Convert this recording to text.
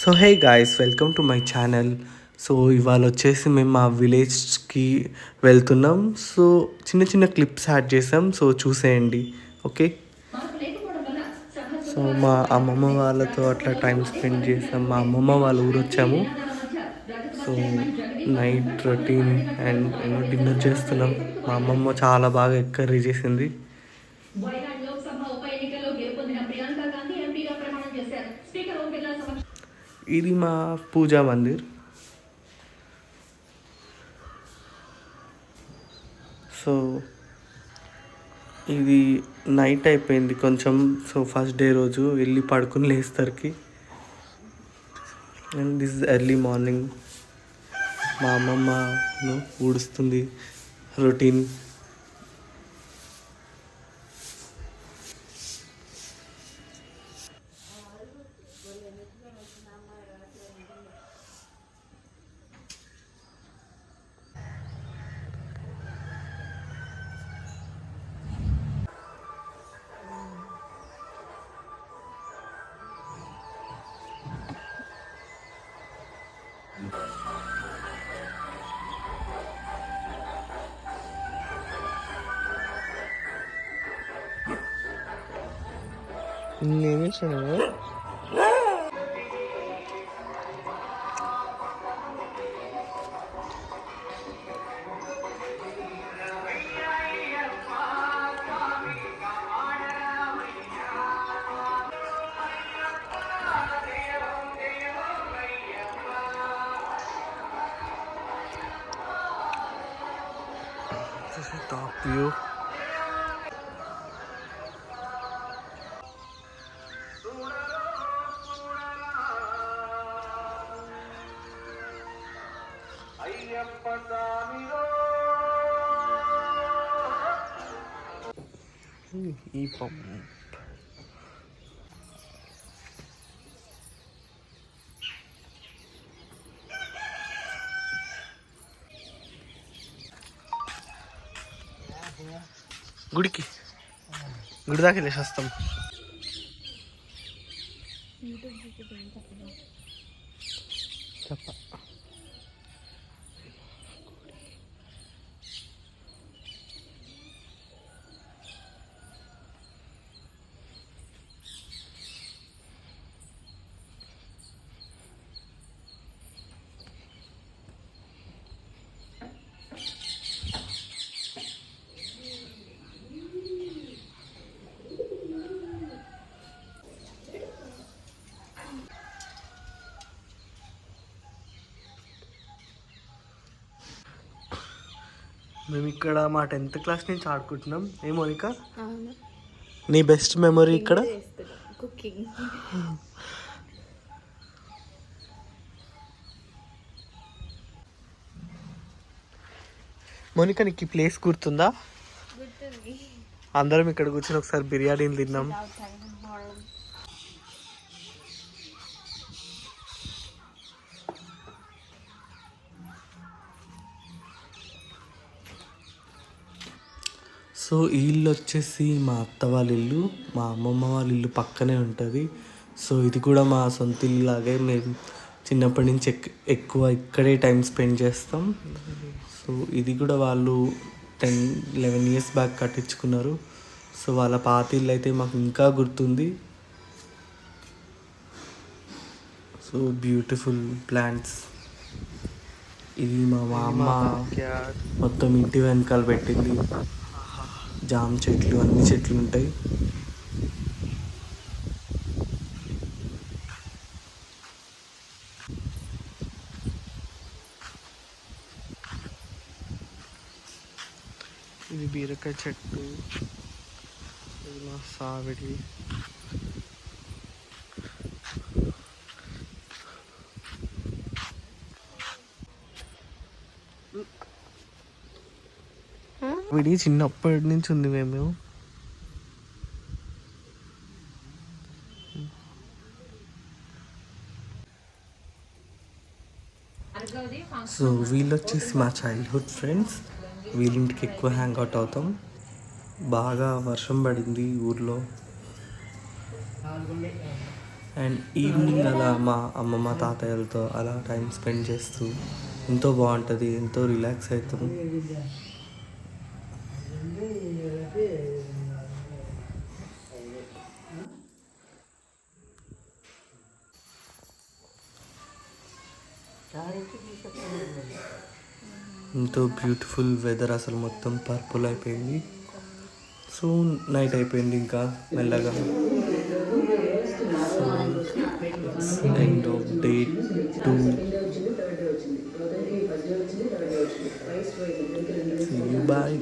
So hey guys, welcome to my channel. So ఇవాళ వచ్చేసి మేము మా విలేజ్కి వెళ్తున్నాం. సో చిన్న చిన్న క్లిప్స్ యాడ్ చేసాం, సో చూసేయండి. ఓకే. సో మా అమ్మమ్మ వాళ్ళతో అట్లా టైం స్పెండ్ చేసాం. మా అమ్మమ్మ వాళ్ళ ఊరు వచ్చాము. So night routine and dinner చేస్తున్నాం. మా అమ్మమ్మ చాలా బాగా కర్రీ చేసింది. ఇది మా పూజా మందిర్. సో ఇది నైట్ అయిపోయింది కొంచెం. సో ఫస్ట్ డే రోజు వెళ్ళి పడుకుని లేస్తరికి. అండ్ దిస్ ఎర్లీ మార్నింగ్ మా అమ్మమ్మను ఊడుస్తుంది. రొటీన్. నేనే చూడను. Top view. ఈ పంప్ గుడి దాకా వెళ్ళేసి వస్తాం. చెప్ప మేము ఇక్కడ మా 10th క్లాస్ నుంచి ఆడుకుంటున్నాం. ఏ మోనిక, నీ బెస్ట్ మెమరీ ఇక్కడ? కుకింగ్. మోనిక, నీకు ఈ ప్లేస్ గుర్తుందా? అందరం ఇక్కడ కూర్చొని ఒకసారి బిర్యానీని తిన్నాం. సో ఈ ఇల్లు వచ్చేసి మా అత్త వాళ్ళ ఇల్లు, మా అమ్మమ్మ వాళ్ళ ఇల్లు పక్కనే ఉంటుంది. సో ఇది కూడా మా సొంత ఇల్లు లాగే. మేము చిన్నప్పటి నుంచి ఎక్కువ ఇక్కడే టైం స్పెండ్ చేస్తాం. సో ఇది కూడా వాళ్ళు 10-11 years బ్యాక్ కట్టించుకున్నారు. సో వాళ్ళ పాత ఇల్లు అయితే మాకు ఇంకా గుర్తుంది. So beautiful plants. ఇది మా అమ్మ మొత్తం ఇంటి వెనకాల పెట్టింది. జామ చెట్లు, అన్ని చెట్లు ఉంటాయి. ఇది బీరకాయ చెట్టు, ఇది మా సావిడి. వీడి చిన్నప్పటి నుంచి ఉంది. మేము సో వీళ్ళు వచ్చేసి మా చైల్డ్హుడ్ ఫ్రెండ్స్. వీళ్ళింటికి ఎక్కువ హ్యాంగ్ అవుట్ అవుతాం. బాగా వర్షం పడింది ఊర్లో. అండ్ ఈవినింగ్ అలా మా అమ్మమ్మ తాతయ్యలతో అలా టైం స్పెండ్ చేస్తూ ఎంతో బాగుంటుంది, ఎంతో రిలాక్స్ అవుతాం. ఎంతో బ్యూటిఫుల్ వెదర్, అసలు మొత్తం పర్పుల్ అయిపోయింది. సో నైట్ అయిపోయింది ఇంకా మెల్లగా. So end of day 2. See you, bye.